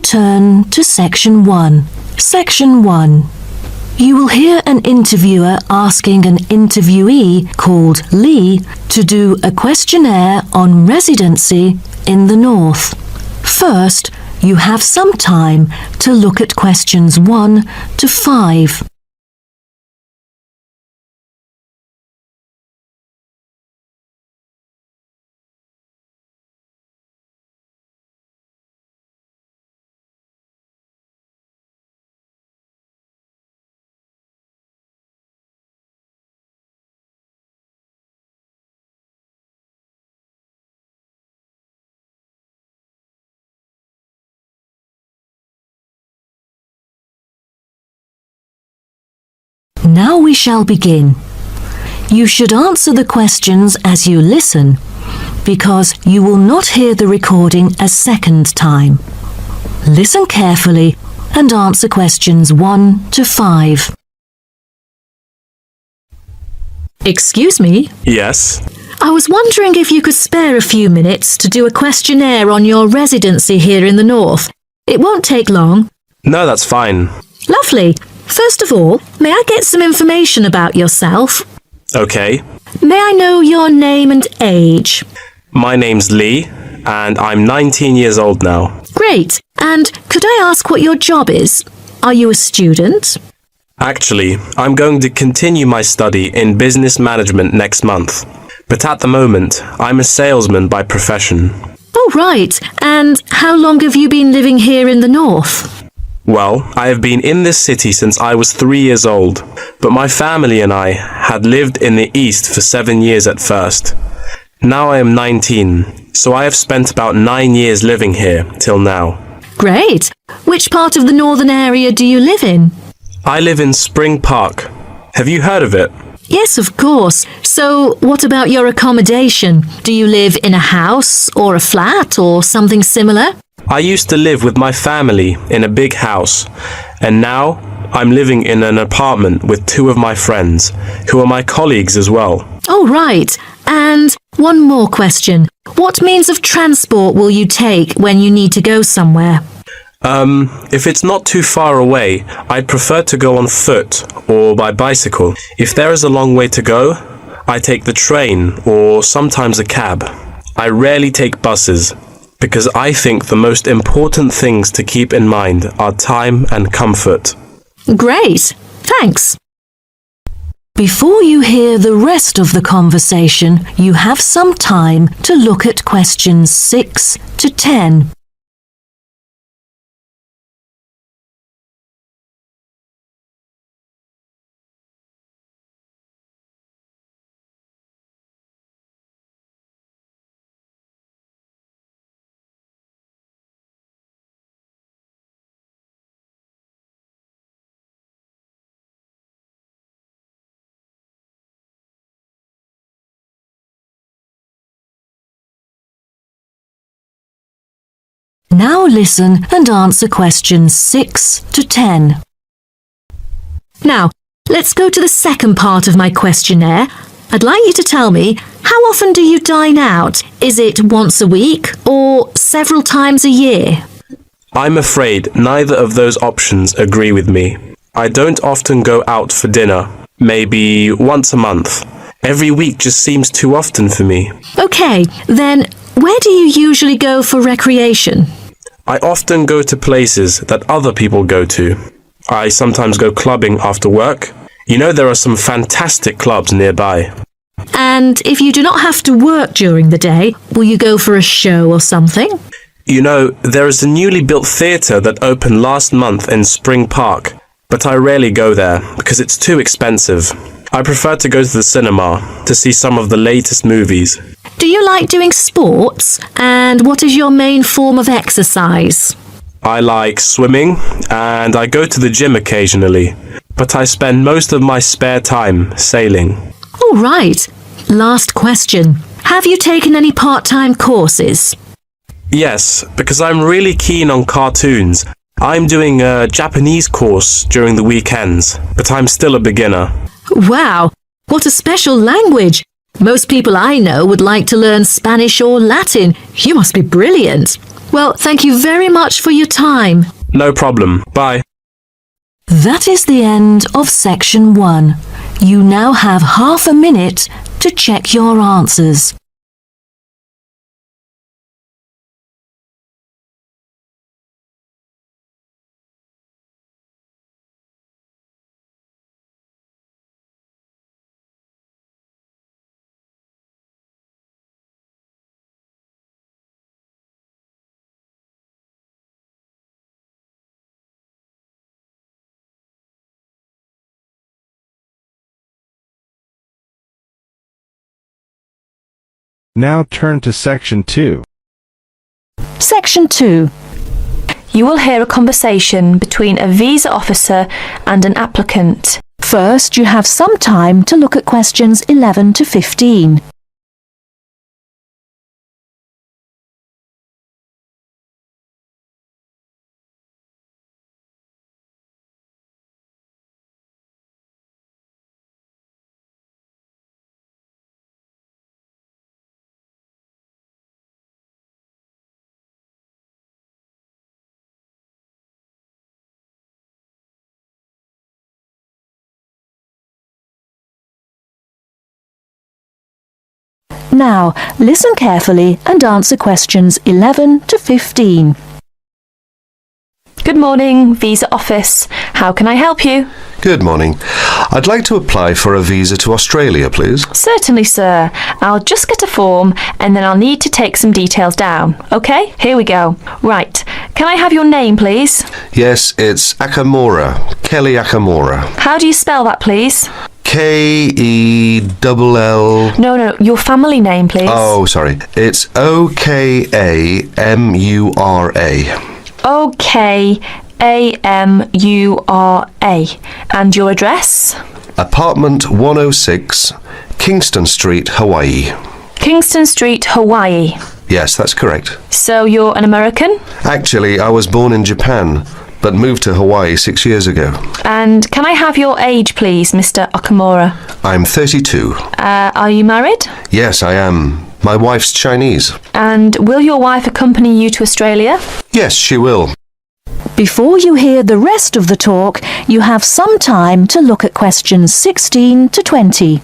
turn to Section 1. Section 1. You will hear an interviewer asking an interviewee called Lee to do a questionnaire on residency in the North. First, you have some time to look at questions 1 to 5. Now we shall begin. You should answer the questions as you listen, because you will not hear the recording a second time. Listen carefully and answer questions 1 to 5. Excuse me? Yes? I was wondering if you could spare a few minutes to do a questionnaire on your residency here in the North. It won't take long. No, that's fine. Lovely. First of all, may I get some information about yourself? Okay. May I know your name and age? My name's Lee, and I'm 19 years old now. Great. And could I ask what your job is? Are you a student? Actually, I'm going to continue my study in business management next month. But at the moment, I'm a salesman by profession. Oh, right. And how long have you been living here in the North? Well, I have been in this city since I was 3 years old, but my family and I had lived in the East for 7 years at first. Now I am 19, so I have spent about 9 years living here till now. Great. Which part of the northern area do you live in? I live in Spring Park. Have you heard of it? Yes, of course. So, what about your accommodation? Do you live in a house or a flat or something similar? I used to live with my family in a big house, and now I'm living in an apartment with 2 of my friends, who are my colleagues as well. Oh, right. And one more question. What means of transport will you take when you need to go somewhere? If it's not too far away, I'd prefer to go on foot or by bicycle. If there is a long way to go, I take the train or sometimes a cab. I rarely take buses, because I think the most important things to keep in mind are time and comfort. Great. Thanks. Before you hear the rest of the conversation, you have some time to look at questions 6 to 10. Now listen and answer questions 6 to 10. Now, let's go to the second part of my questionnaire. I'd like you to tell me, how often do you dine out? Is it once a week or several times a year? I'm afraid neither of those options agree with me. I don't often go out for dinner, maybe once a month. Every week just seems too often for me. Okay, then where do you usually go for recreation? I often go to places that other people go to. I sometimes go clubbing after work. You know, there are some fantastic clubs nearby. And if you do not have to work during the day, will you go for a show or something? You know, there is a newly built theatre that opened last month in Spring Park, but I rarely go there because it's too expensive. I prefer to go to the cinema to see some of the latest movies. Do you like doing sports? And what is your main form of exercise? I like swimming and I go to the gym occasionally, but I spend most of my spare time sailing. All right. Last question. Have you taken any part-time courses? Yes, because I'm really keen on cartoons. I'm doing a Japanese course during the weekends, but I'm still a beginner. Wow, what a special language! Most people I know would like to learn Spanish or Latin. You must be brilliant. Well, thank you very much for your time. No problem. Bye. That is the end of section 1. You now have half a minute to check your answers. Now turn to section 2. Section 2. You will hear a conversation between a visa officer and an applicant. First, you have some time to look at questions 11 to 15. Now, listen carefully and answer questions 11 to 15. Good morning, Visa Office. How can I help you? Good morning. I'd like to apply for a visa to Australia, please. Certainly, sir. I'll just get a form and then I'll need to take some details down. OK, here we go. Right. Can I have your name, please? Yes, it's Akamora. Kelly Akamora. How do you spell that, please? K-E-double-L... No, your family name, please. Oh, sorry. It's O-K-A-M-U-R-A. O-K-A-M-U-R-A. And your address? Apartment 106, Kingston Street, Hawaii. Kingston Street, Hawaii. Yes, that's correct. So you're an American? Actually, I was born in Japan, but moved to Hawaii 6 years ago. And can I have your age, please, Mr. Okamura? I'm 32. Are you married? Yes, I am. My wife's Chinese. And will your wife accompany you to Australia? Yes, she will. Before you hear the rest of the talk, you have some time to look at questions 16 to 20.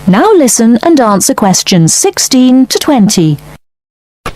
Now listen and answer questions 16 to 20.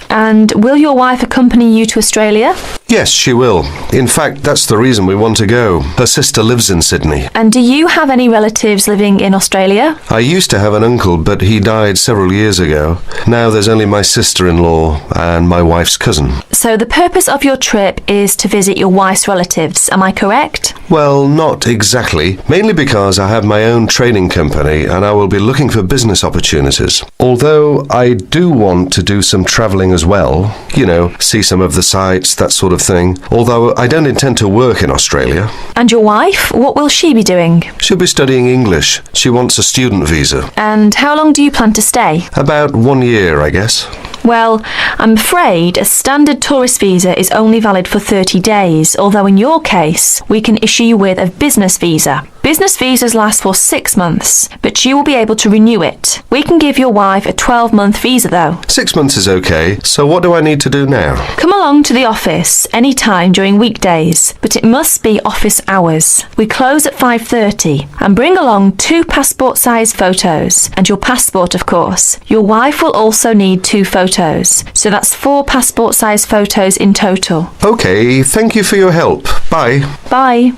And will your wife accompany you to Australia? Yes, she will. In fact, that's the reason we want to go. Her sister lives in Sydney. And do you have any relatives living in Australia? I used to have an uncle, but he died several years ago. Now there's only my sister-in-law and my wife's cousin. So the purpose of your trip is to visit your wife's relatives, am I correct? Well, not exactly. Mainly because I have my own training company and I will be looking for business opportunities. Although I do want to do some travelling as well. You know, see some of the sights, that sort of thing. Although I don't intend to work in Australia. And your wife, what will she be doing? She'll be studying English. She wants a student visa. And how long do you plan to stay? About 1 year, I guess. Well, I'm afraid a standard tourist visa is only valid for 30 days, although in your case, we can issue you with a business visa. Business visas last for 6 months, but you will be able to renew it. We can give your wife a 12-month visa though. 6 months is okay, so what do I need to do now? Come along to the office any time during weekdays, but it must be office hours. We close at 5:30 and bring along 2 passport-size photos and your passport, of course. Your wife will also need 2 photos, so that's 4 passport-size photos in total. Okay, thank you for your help. Bye. Bye.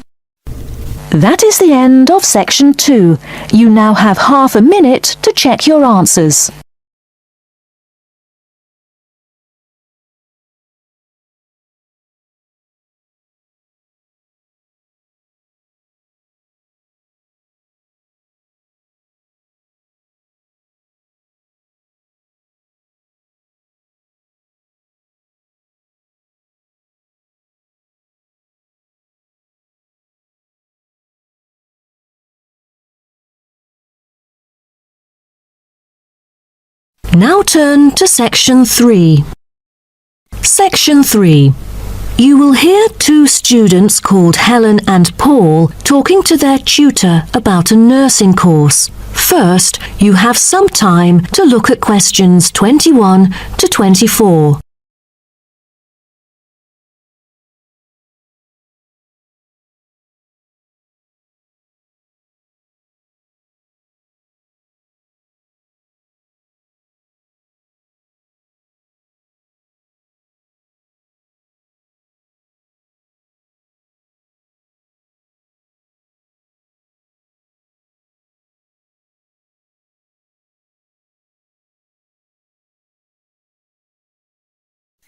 That is the end of section 2. You now have half a minute to check your answers. Now turn to Section 3. Section 3. You will hear two students called Helen and Paul talking to their tutor about a nursing course. First, you have some time to look at questions 21 to 24.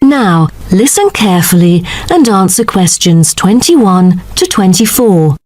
Now, listen carefully and answer questions 21 to 24.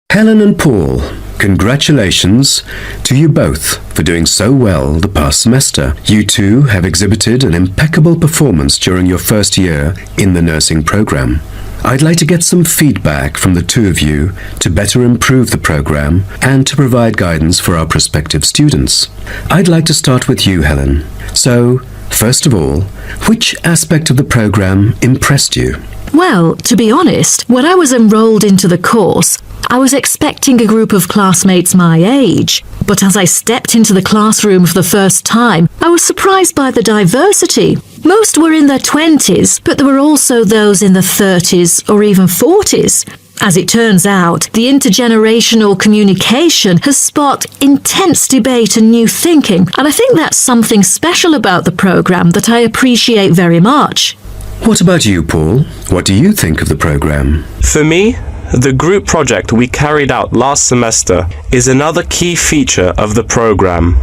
Helen and Paul, congratulations to you both for doing so well the past semester. You two have exhibited an impeccable performance during your first year in the nursing program. I'd like to get some feedback from the two of you to better improve the program and to provide guidance for our prospective students. I'd like to start with you, Helen. So, first of all, which aspect of the program impressed you? Well, to be honest, when I was enrolled into the course, I was expecting a group of classmates my age. But as I stepped into the classroom for the first time, I was surprised by the diversity. Most were in their 20s, but there were also those in the 30s or even 40s. As it turns out, the intergenerational communication has sparked intense debate and new thinking, and I think that's something special about the programme that I appreciate very much. What about you, Paul? What do you think of the program? For me, the group project we carried out last semester is another key feature of the program.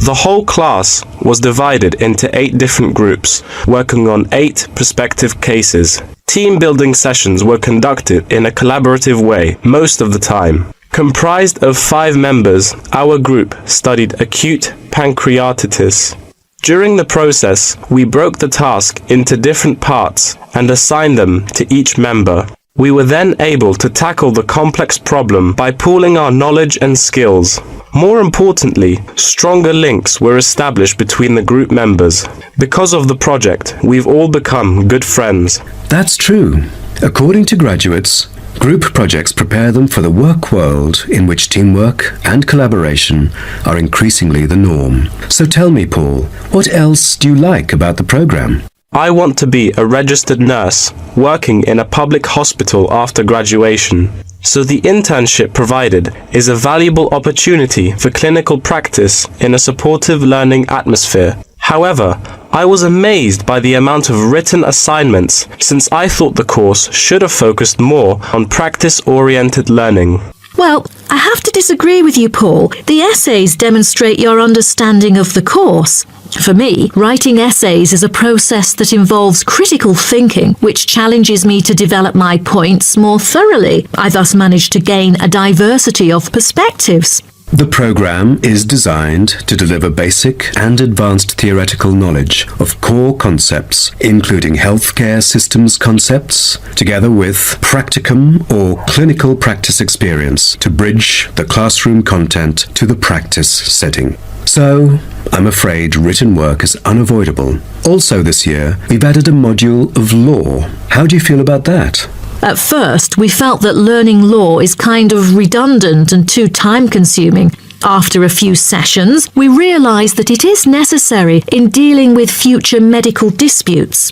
The whole class was divided into 8 different groups, working on 8 prospective cases. Team building sessions were conducted in a collaborative way most of the time. Comprised of 5 members, our group studied acute pancreatitis. During the process, we broke the task into different parts and assigned them to each member. We were then able to tackle the complex problem by pooling our knowledge and skills. More importantly, stronger links were established between the group members. Because of the project, we've all become good friends. That's true. According to graduates, group projects prepare them for the work world in which teamwork and collaboration are increasingly the norm. So tell me, Paul, what else do you like about the program? I want to be a registered nurse, working in a public hospital after graduation. So the internship provided is a valuable opportunity for clinical practice in a supportive learning atmosphere. However, I was amazed by the amount of written assignments, since I thought the course should have focused more on practice-oriented learning. Well, I have to disagree with you, Paul. The essays demonstrate your understanding of the course. For me, writing essays is a process that involves critical thinking, which challenges me to develop my points more thoroughly. I thus managed to gain a diversity of perspectives. The program is designed to deliver basic and advanced theoretical knowledge of core concepts, including healthcare systems concepts, together with practicum or clinical practice experience to bridge the classroom content to the practice setting. So, I'm afraid written work is unavoidable. Also this year, we've added a module of law. How do you feel about that? At first, we felt that learning law is kind of redundant and too time-consuming. After a few sessions, we realised that it is necessary in dealing with future medical disputes.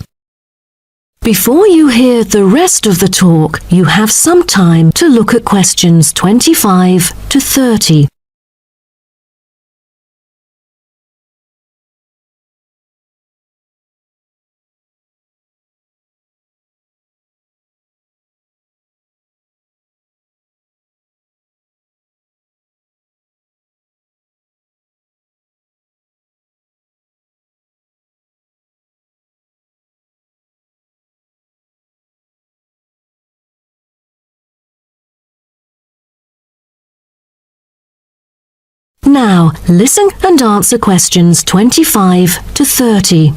Before you hear the rest of the talk, you have some time to look at questions 25 to 30. Now, listen and answer questions 25 to 30.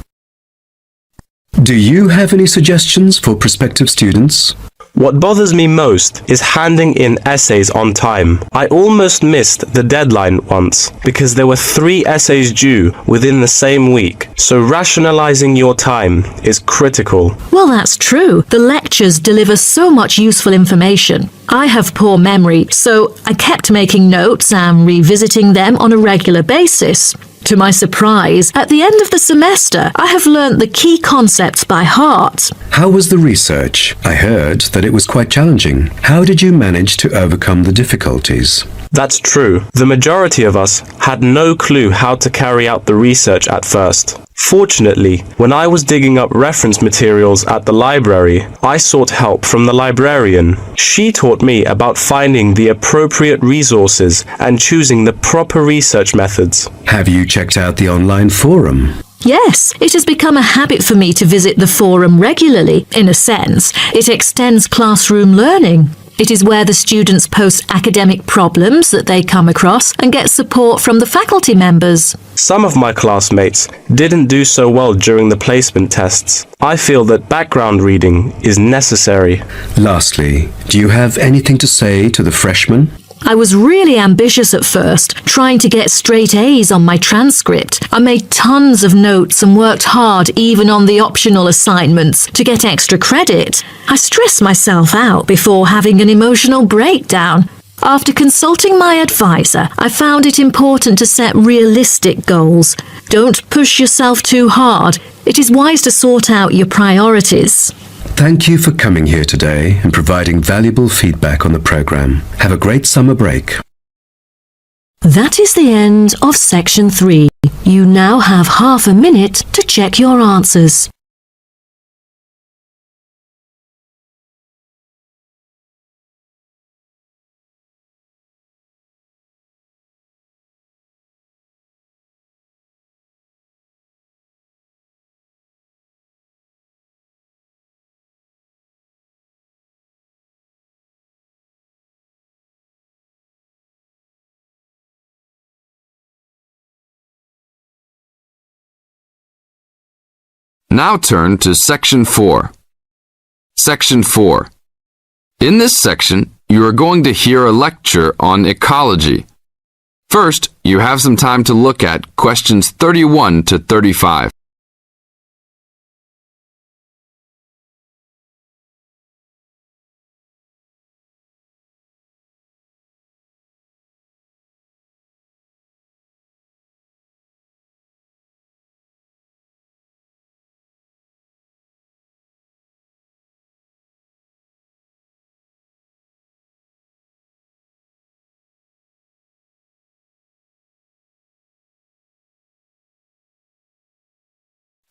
Do you have any suggestions for prospective students? What bothers me most is handing in essays on time. I almost missed the deadline once because there were 3 essays due within the same week. So rationalizing your time is critical. Well, that's true. The lectures deliver so much useful information. I have poor memory, so I kept making notes and revisiting them on a regular basis. To my surprise, at the end of the semester, I have learnt the key concepts by heart. How was the research? I heard that it was quite challenging. How did you manage to overcome the difficulties? That's true. The majority of us had no clue how to carry out the research at first. Fortunately, when I was digging up reference materials at the library, I sought help from the librarian. She taught me about finding the appropriate resources and choosing the proper research methods. Have you checked out the online forum? Yes, it has become a habit for me to visit the forum regularly. In a sense, it extends classroom learning. It is where the students post academic problems that they come across and get support from the faculty members. Some of my classmates didn't do so well during the placement tests. I feel that background reading is necessary. Lastly, do you have anything to say to the freshmen? I was really ambitious at first, trying to get straight A's on my transcript. I made tons of notes and worked hard even on the optional assignments to get extra credit. I stressed myself out before having an emotional breakdown. After consulting my advisor, I found it important to set realistic goals. Don't push yourself too hard. It is wise to sort out your priorities. Thank you for coming here today and providing valuable feedback on the program. Have a great summer break. That is the end of section 3. You now have half a minute to check your answers. Now turn to Section 4. Section 4. In this section, you are going to hear a lecture on ecology. First, you have some time to look at questions 31 to 35.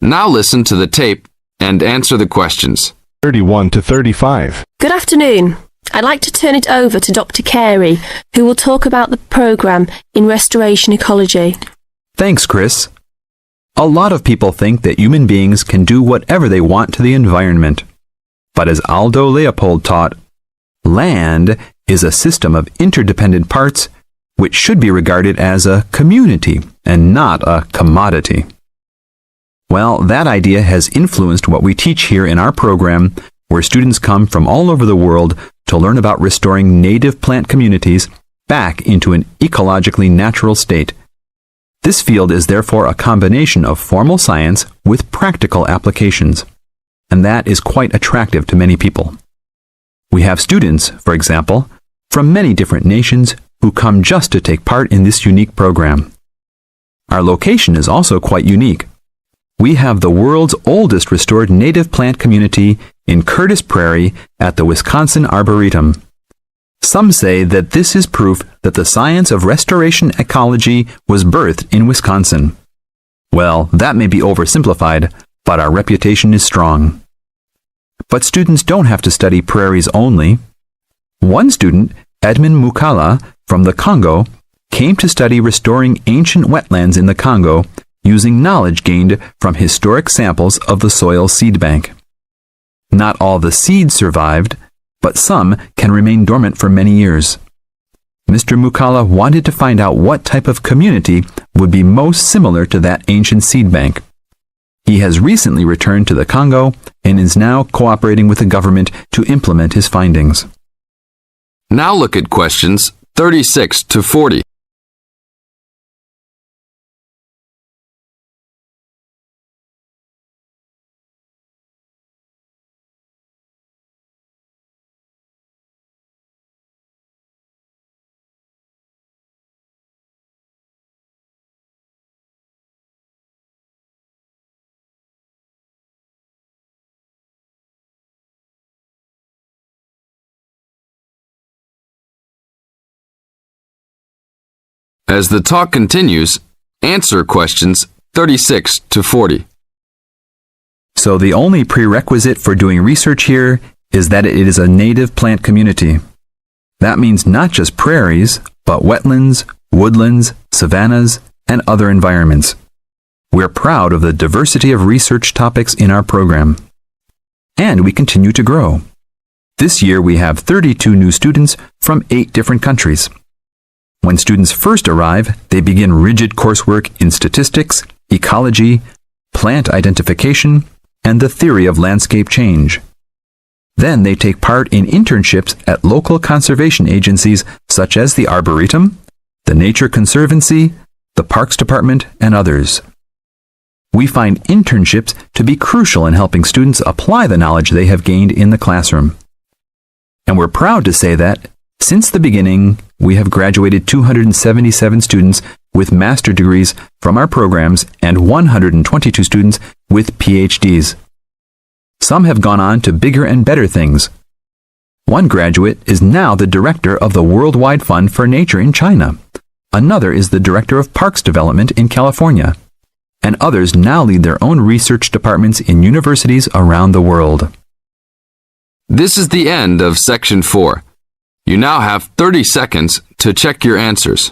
Now listen to the tape and answer the questions. 31 to 35. Good afternoon. I'd like to turn it over to Dr. Carey, who will talk about the programme in restoration ecology. Thanks, Chris. A lot of people think that human beings can do whatever they want to the environment. But as Aldo Leopold taught, land is a system of interdependent parts which should be regarded as a community and not a commodity. Well, that idea has influenced what we teach here in our program, where students come from all over the world to learn about restoring native plant communities back into an ecologically natural state. This field is therefore a combination of formal science with practical applications, and that is quite attractive to many people. We have students, for example, from many different nations who come just to take part in this unique program. Our location is also quite unique. We have the world's oldest restored native plant community in Curtis Prairie at the Wisconsin Arboretum. Some say that this is proof that the science of restoration ecology was birthed in Wisconsin. Well, that may be oversimplified, but our reputation is strong. But students don't have to study prairies only. One student, Edmund Mukala from the Congo, came to study restoring ancient wetlands in the Congo using knowledge gained from historic samples of the soil seed bank. Not all the seeds survived, but some can remain dormant for many years. Mr. Mukala wanted to find out what type of community would be most similar to that ancient seed bank. He has recently returned to the Congo and is now cooperating with the government to implement his findings. Now look at questions 36 to 40. As the talk continues, answer questions 36 to 40. So the only prerequisite for doing research here is that it is a native plant community. That means not just prairies, but wetlands, woodlands, savannas, and other environments. We're proud of the diversity of research topics in our program. And we continue to grow. This year we have 32 new students from 8 different countries. When students first arrive, they begin rigid coursework in statistics, ecology, plant identification, and the theory of landscape change. Then they take part in internships at local conservation agencies such as the Arboretum, the Nature Conservancy, the Parks Department, and others. We find internships to be crucial in helping students apply the knowledge they have gained in the classroom. And we're proud to say that, since the beginning, we have graduated 277 students with master degrees from our programs and 122 students with PhDs. Some have gone on to bigger and better things. One graduate is now the director of the Worldwide Fund for Nature in China. Another is the director of Parks Development in California. And others now lead their own research departments in universities around the world. This is the end of Section 4. You now have 30 seconds to check your answers.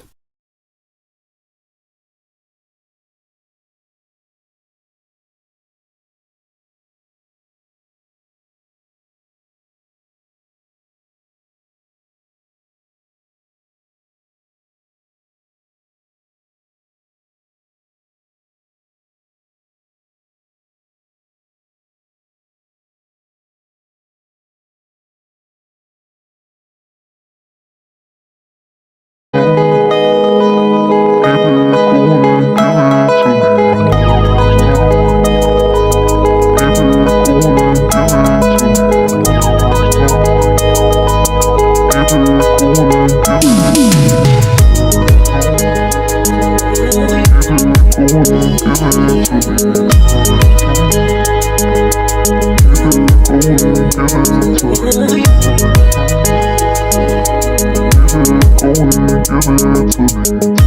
Give it to me.